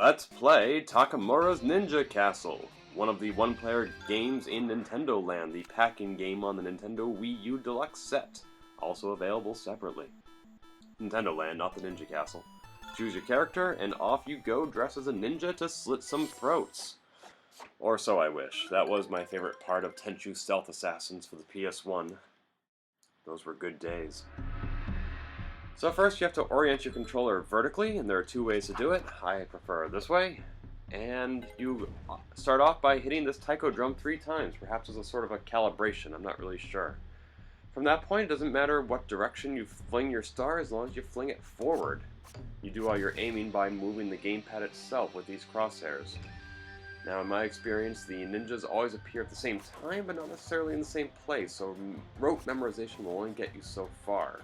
Let's play Takamaru's Ninja Castle, one of the one-player games in Nintendo Land, the packing game on the Nintendo Wii U Deluxe set, also available separately. Nintendo Land, not the Ninja Castle. Choose your character, and off you go dressed as a ninja to slit some throats. Or so I wish. That was my favorite part of Tenchu Stealth Assassins for the PS1. Those were good days. So first you have to orient your controller vertically, and there are two ways to do it. I prefer this way. And you start off by hitting this taiko drum 3 times, perhaps as a sort of a calibration, I'm not really sure. From that point, it doesn't matter what direction you fling your star as long as you fling it forward. You do all your aiming by moving the gamepad itself with these crosshairs. Now in my experience, the ninjas always appear at the same time, but not necessarily in the same place, so rote memorization will only get you so far.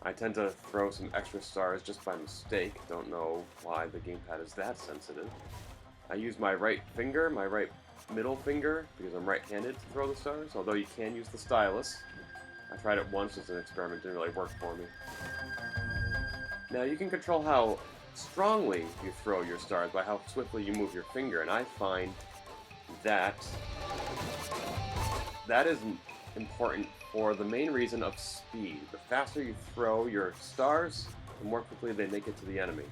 I tend to throw some extra stars just by mistake, don't know why the gamepad is that sensitive. I use my right finger, my right middle finger, because I'm right-handed to throw the stars, although you can use the stylus. I tried it once as an experiment, didn't really work for me. Now you can control how strongly you throw your stars by how swiftly you move your finger, and I find that is important for the main reason of speed. The faster you throw your stars, the more quickly they make it to the enemy.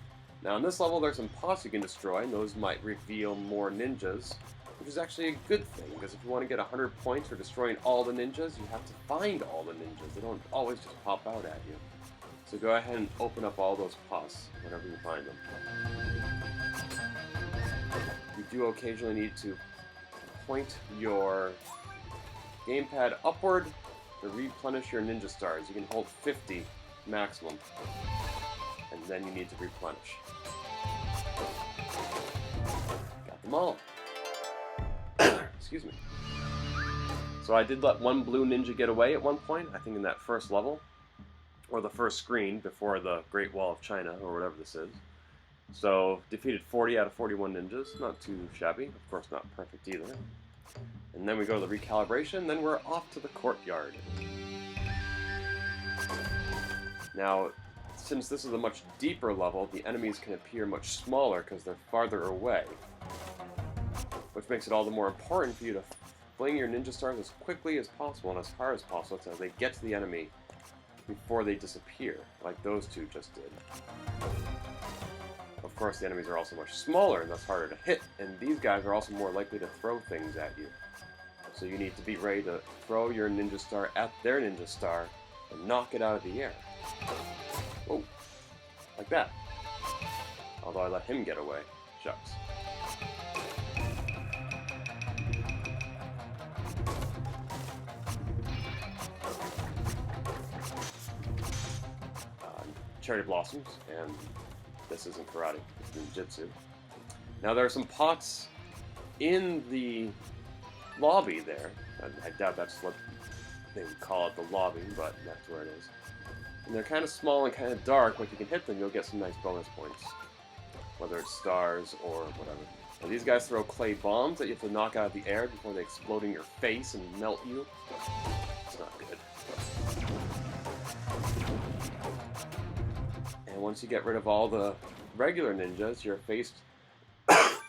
Now in this level there's some pots you can destroy, and those might reveal more ninjas, which is actually a good thing, because if you want to get 100 points for destroying all the ninjas, you have to find all the ninjas. They don't always just pop out at you. So go ahead and open up all those pots whenever you find them. You do occasionally need to point your gamepad upward to replenish your ninja stars. You can hold 50 maximum, and then you need to replenish. Got them all. Excuse me. So I did let one blue ninja get away at one point, I think in that first level, or the first screen before the Great Wall of China, or whatever this is. So defeated 40 out of 41 ninjas, not too shabby, of course not perfect either. And then we go to the recalibration, then we're off to the courtyard. Now, since this is a much deeper level, the enemies can appear much smaller because they're farther away, which makes it all the more important for you to fling your ninja stars as quickly as possible and as hard as possible so they get to the enemy before they disappear, like those two just did. Of course, the enemies are also much smaller and thus harder to hit, and these guys are also more likely to throw things at you. So you need to be ready to throw your ninja star at their ninja star and knock it out of the air. Oh, like that. Although I let him get away. Shucks. Cherry blossoms, and this isn't karate, it's ninjutsu. Now there are some pots in the lobby there. I doubt that's what they would call it, the lobby, but that's where it is. And they're kind of small and kind of dark, but if you can hit them, you'll get some nice bonus points. Whether it's stars or whatever. Now these guys throw clay bombs that you have to knock out of the air before they explode in your face and melt you. It's not good. And once you get rid of all the regular ninjas, you're faced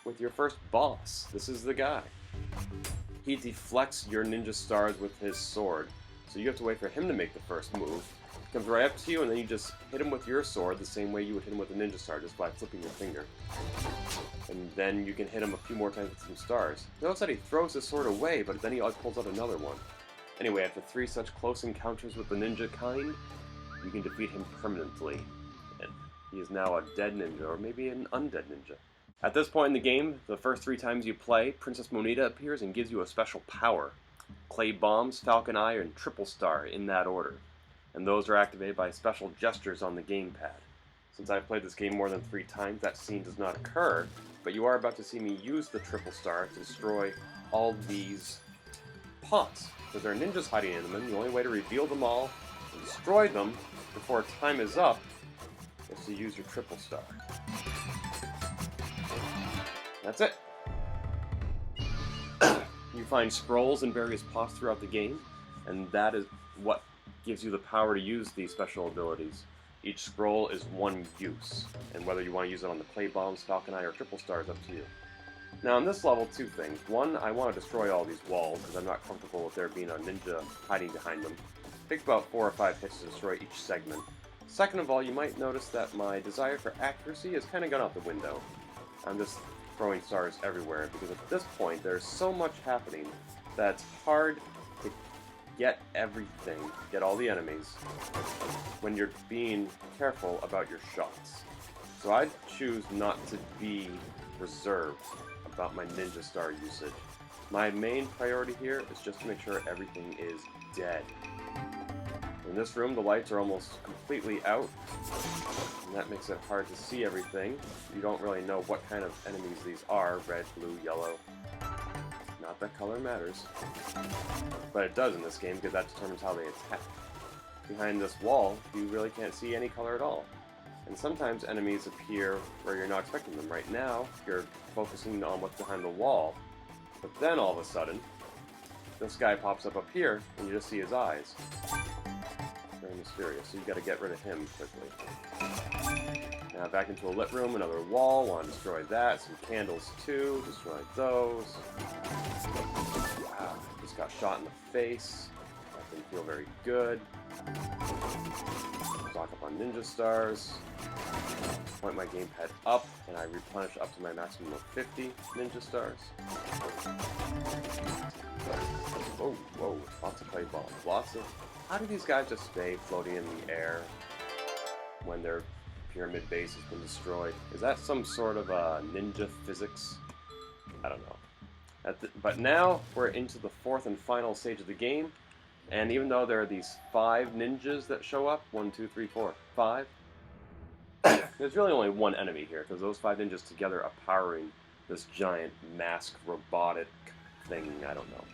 with your first boss. This is the guy. He deflects your ninja stars with his sword, so you have to wait for him to make the first move. He comes right up to you, and then you just hit him with your sword the same way you would hit him with a ninja star, just by flipping your finger. And then you can hit him a few more times with some stars. Notice that he throws his sword away, but then he pulls out another one. Anyway, after 3 such close encounters with the ninja kind, you can defeat him permanently. And he is now a dead ninja, or maybe an undead ninja. At this point in the game, the first 3 times you play, Princess Monita appears and gives you a special power. Clay Bombs, Falcon Eye, and Triple Star in that order. And those are activated by special gestures on the gamepad. Since I've played this game more than 3 times, that scene does not occur, but you are about to see me use the Triple Star to destroy all these pots. Because there are ninjas hiding in them, and the only way to reveal them all and destroy them before time is up is to use your Triple Star. That's it. You find scrolls in various pots throughout the game, and that is what gives you the power to use these special abilities. Each scroll is one use, and whether you want to use it on the clay bombs, falcon eye, or triple star is up to you. Now in this level, two things. One, I want to destroy all these walls because I'm not comfortable with there being a ninja hiding behind them. It takes about 4 or 5 hits to destroy each segment. Second of all, you might notice that my desire for accuracy has kind of gone out the window. I'm just throwing stars everywhere because at this point there's so much happening that it's hard to get everything, get all the enemies, when you're being careful about your shots. So I choose not to be reserved about my ninja star usage. My main priority here is just to make sure everything is dead. In this room, the lights are almost completely out, and that makes it hard to see everything. You don't really know what kind of enemies these are, red, blue, yellow. Not that color matters. But it does in this game, because that determines how they attack. Behind this wall, you really can't see any color at all. And sometimes enemies appear where you're not expecting them. Right now, you're focusing on what's behind the wall, but then all of a sudden, this guy pops up here, and you just see his eyes. Very mysterious, so you gotta get rid of him quickly. Now back into a lit room, another wall, want to destroy that, some candles too, destroy those. Wow, just got shot in the face. That didn't feel very good. Stock up on ninja stars. Point my gamepad up, and I replenish up to my maximum of 50 ninja stars. Oh, whoa, lots of clay bombs, lots of... How do these guys just stay floating in the air when their pyramid base has been destroyed? Is that some sort of ninja physics? I don't know. But now we're into the 4th and final stage of the game, and even though there are these 5 ninjas that show up, 1, 2, 3, 4, 5, there's really only one enemy here, because those 5 ninjas together are powering this giant mask robotic thing, I don't know.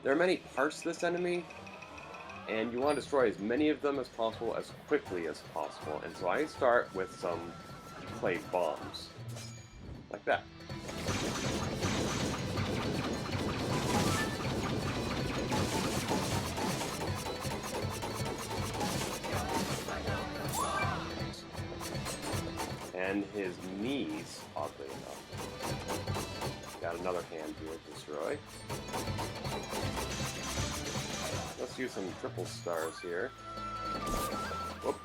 There are many parts to this enemy, and you want to destroy as many of them as possible as quickly as possible. And so I start with some clay bombs. Like that. And his knees, oddly enough. Got another hand here to destroy. Let's use some triple stars here. Whoop.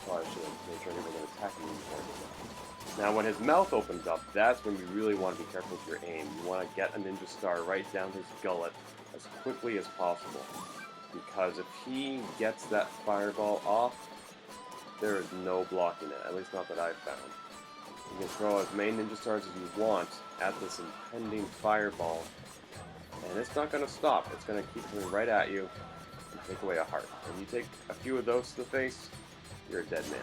Probably should have made sure he wasn't attacking me before. Now when his mouth opens up, that's when you really want to be careful with your aim. You want to get a ninja star right down his gullet as quickly as possible. Because if he gets that fireball off, there is no blocking it, at least not that I've found. You can throw as many ninja stars as you want at this impending fireball, and it's not going to stop. It's going to keep coming right at you and take away a heart. When you take a few of those to the face, you're a dead man.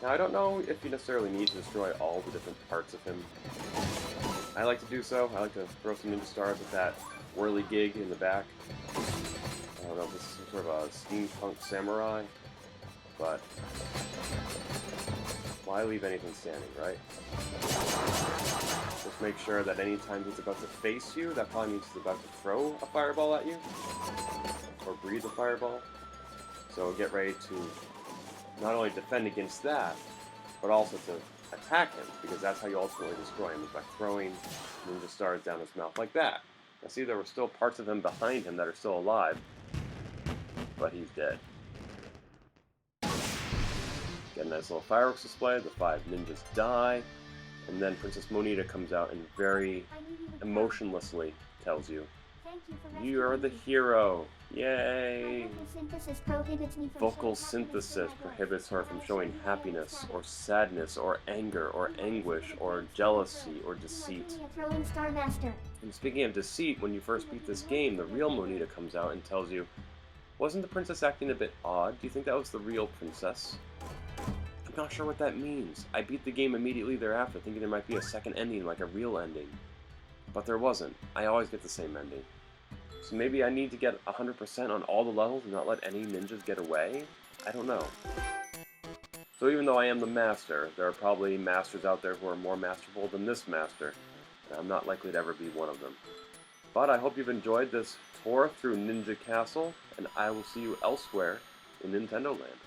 Now, I don't know if you necessarily need to destroy all the different parts of him. I like to do so. I like to throw some ninja stars with that whirly-gig in the back. I don't know if this is some sort of a steampunk samurai, but why leave anything standing, right? Just make sure that anytime he's about to face you, that probably means he's about to throw a fireball at you, or breathe a fireball. So get ready to not only defend against that, but also to attack him, because that's how you ultimately destroy him, is by throwing ninja stars down his mouth like that. Now see, there were still parts of him behind him that are still alive, but he's dead. Get a nice little fireworks display, the 5 ninjas die, and then Princess Monita comes out and very emotionlessly tells you, "You're the hero! Yay!" Vocal synthesis prohibits her from showing happiness, or sadness, or anger, or anguish, or jealousy, or deceit. And speaking of deceit, when you first beat this game, the real Monita comes out and tells you, "Wasn't the princess acting a bit odd? Do you think that was the real princess?" I'm not sure what that means. I beat the game immediately thereafter, thinking there might be a second ending, like a real ending. But there wasn't. I always get the same ending. So maybe I need to get 100% on all the levels and not let any ninjas get away? I don't know. So even though I am the master, there are probably masters out there who are more masterful than this master, and I'm not likely to ever be one of them. But I hope you've enjoyed this tour through Ninja Castle, and I will see you elsewhere in Nintendo Land.